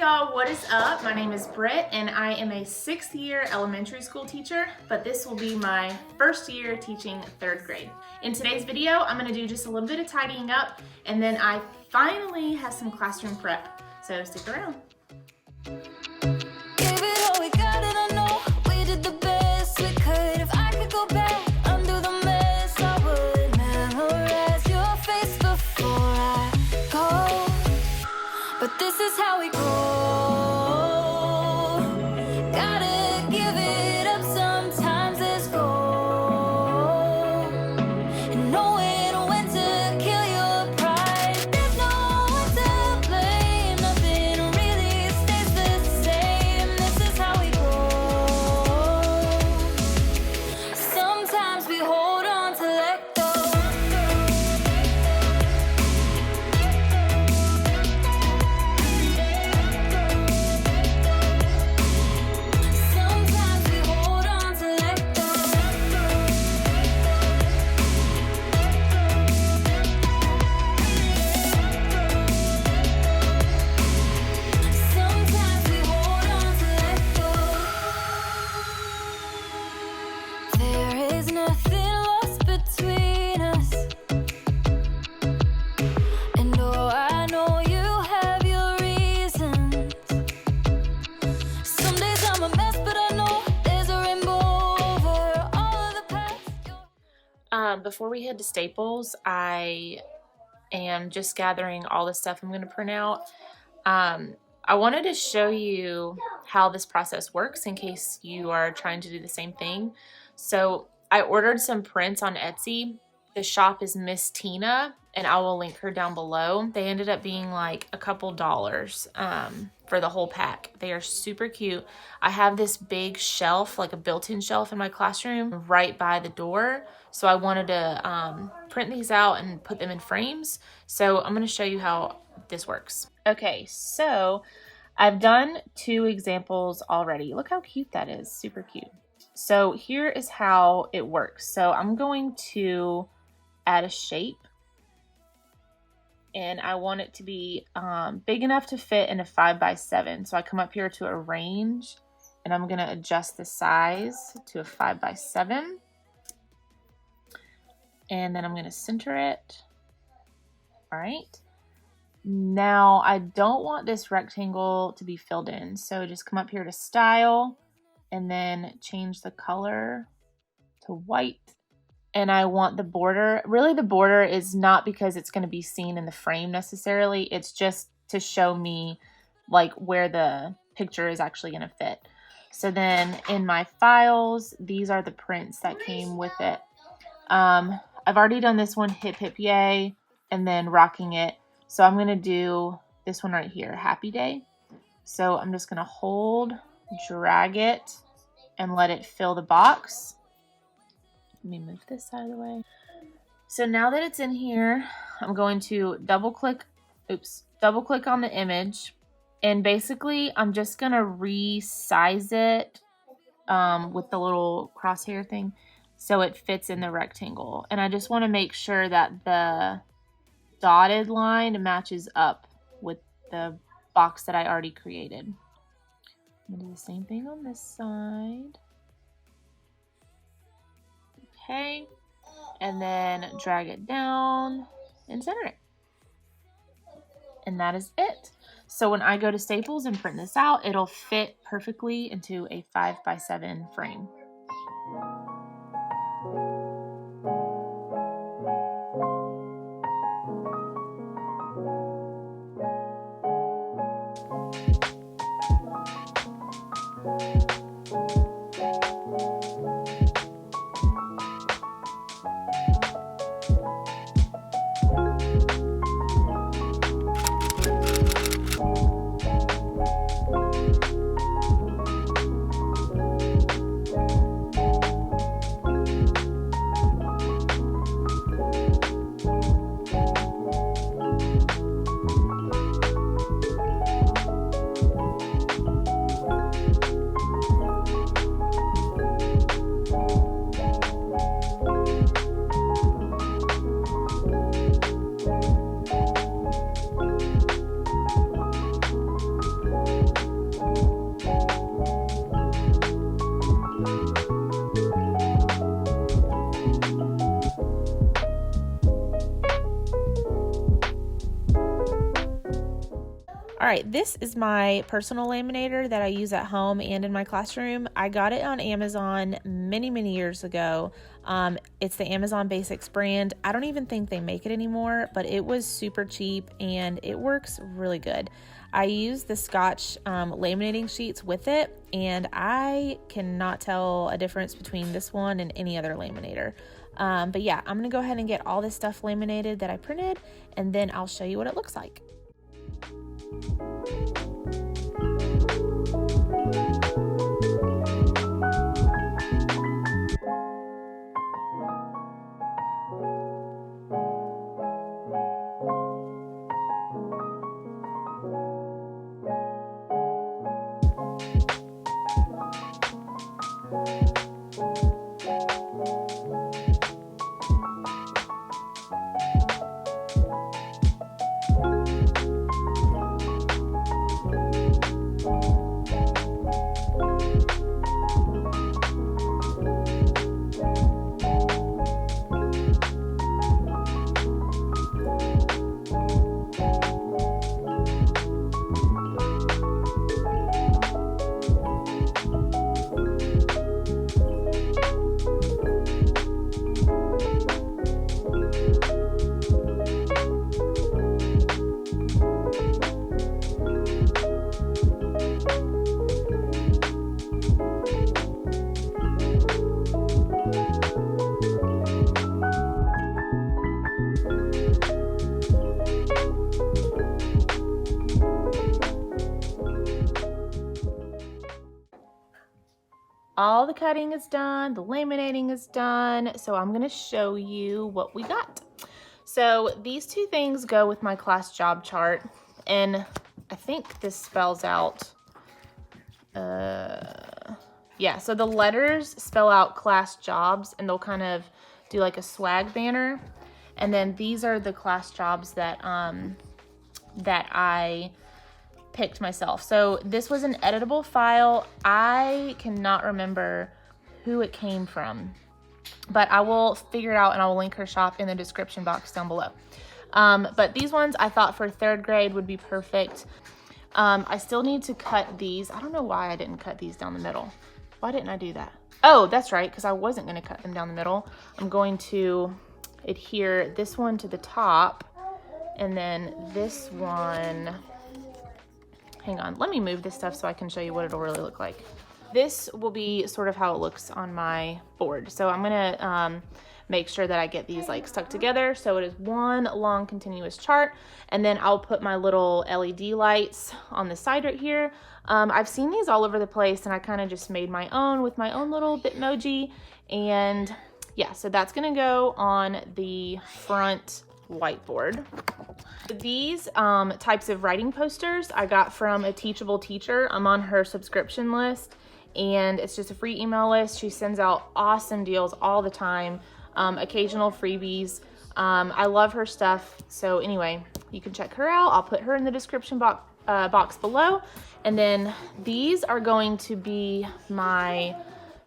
y'all, what is up? My name is Britt and I am a 6th year elementary school teacher, but this will be my first year teaching 3rd grade. In today's video, I'm gonna do just a little bit of tidying up and then I finally have some classroom prep, so stick around. Before we head to Staples, I am just gathering all the stuff I'm going to print out. I wanted to show you how this process works in case you are trying to do the same thing. So I ordered some prints on Etsy. The shop is Miss Tina, and I will link her down below. They ended up being like a couple dollars for the whole pack. They are super cute. I have this big shelf, like a built-in shelf in my classroom right by the door. So I wanted to print these out and put them in frames. So I'm gonna show you how this works. Okay, so I've done 2 examples already. Look how cute that is, super cute. So here is how it works. So I'm going to add a shape, and I want it to be big enough to fit in a 5x7. So I come up here to arrange, and I'm gonna adjust the size to a 5x7. And then I'm gonna center it. All right. Now I don't want this rectangle to be filled in. So just come up here to style and then change the color to white. And I want the border, really the border is not because it's gonna be seen in the frame necessarily. It's just to show me like where the picture is actually gonna fit. So then in my files, these are the prints that came with it. I've already done this one, Hip Hip Yay, and then Rocking It. So I'm gonna do this one right here, Happy Day. So I'm just gonna hold, drag it, and let it fill the box. Let me move this out of the way. So now that it's in here, I'm going to double click on the image. And basically, I'm just gonna resize it with the little crosshair thing so it fits in the rectangle. And I just wanna make sure that the dotted line matches up with the box that I already created. I'm gonna do the same thing on this side. Okay, and then drag it down and center it. And that is it. So when I go to Staples and print this out, it'll fit perfectly into a 5x7 frame. All right, this is my personal laminator that I use at home and in my classroom. I got it on Amazon many years ago. It's the Amazon Basics brand. I don't even think they make it anymore, but it was super cheap and it works really good. I use the Scotch laminating sheets with it, and I cannot tell a difference between this one and any other laminator. But yeah, I'm gonna go ahead and get all this stuff laminated that I printed, and then I'll show you what it looks like. All the cutting is done, the laminating is done, so I'm gonna show you what we got. So these two things go with my class job chart, and I think this spells out, yeah, so the letters spell out class jobs, and they'll kind of do like a swag banner, and then these are the class jobs that, that I picked myself. So this was an editable file. I cannot remember who it came from, but I will figure it out and I will link her shop in the description box down below. But these ones I thought for 3rd grade would be perfect. I still need to cut these. I don't know why I didn't cut these down the middle. Why didn't I do that? Oh, that's right, because I wasn't going to cut them down the middle. I'm going to adhere this one to the top, and then this one, hang on, let me move this stuff so I can show you what it'll really look like. This will be sort of how it looks on my board. So I'm gonna make sure that I get these like stuck together so it is one long continuous chart, and then I'll put my little LED lights on the side right here. I've seen these all over the place, and I kind of just made my own with my own little Bitmoji, and yeah, so that's gonna go on the front whiteboard. These types of writing posters I got from a Teachable Teacher. I'm on her subscription list, and it's just a free email list. She sends out awesome deals all the time, occasional freebies. I love her stuff. So anyway, you can check her out. I'll put her in the description box below. And then these are going to be my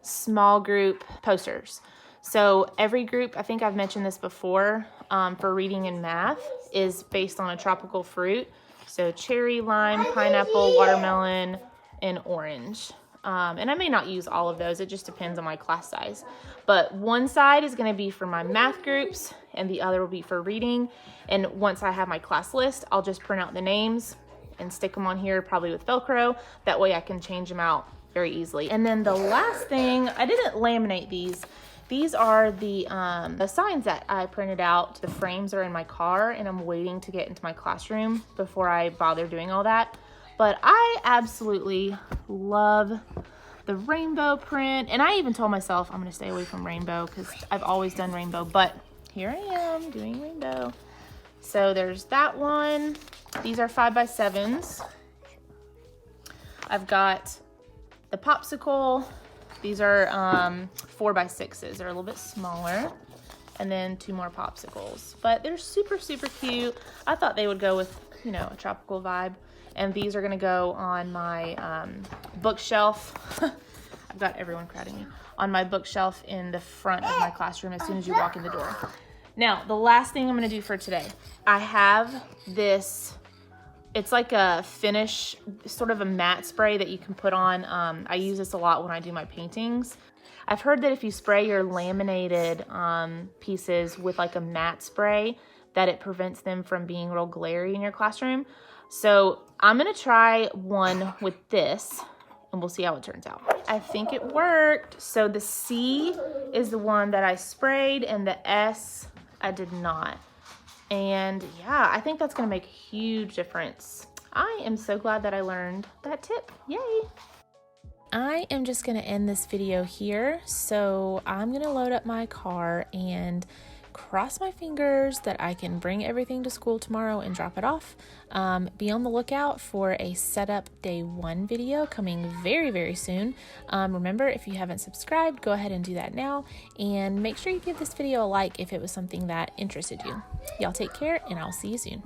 small group posters. So every group, I think I've mentioned this before, for reading and math is based on a tropical fruit. So cherry, lime, pineapple, watermelon, and orange. And I may not use all of those. It just depends on my class size. But one side is going to be for my math groups, and the other will be for reading. And once I have my class list, I'll just print out the names and stick them on here, probably with Velcro. That way I can change them out very easily. And then the last thing, I didn't laminate these. These are the signs that I printed out. The frames are in my car, and I'm waiting to get into my classroom before I bother doing all that. But I absolutely love the rainbow print. And I even told myself I'm gonna stay away from rainbow because I've always done rainbow, but here I am doing rainbow. So there's that one. These are 5x7s. I've got the popsicle. These are 4x6s. They're a little bit smaller. And then 2 more popsicles. But they're super, super cute. I thought they would go with, you know, a tropical vibe. And these are gonna go on my bookshelf. I've got everyone crowding me. On my bookshelf in the front of my classroom as soon as you walk in the door. Now, the last thing I'm gonna do for today. I have this, It's like a finish, sort of a matte spray that you can put on. I use this a lot when I do my paintings. I've heard that if you spray your laminated pieces with like a matte spray, that it prevents them from being real glary in your classroom. So I'm gonna try one with this and we'll see how it turns out. I think it worked. So the C is the one that I sprayed and the S I did not. And yeah, I think that's gonna make a huge difference. I am so glad that I learned that tip. Yay! I am just gonna end this video here. So I'm gonna load up my car and cross my fingers that I can bring everything to school tomorrow and drop it off. Be on the lookout for a setup day 1 video coming very, very soon. Remember, if you haven't subscribed, go ahead and do that now, and make sure you give this video a like if it was something that interested you. Y'all take care, and I'll see you soon.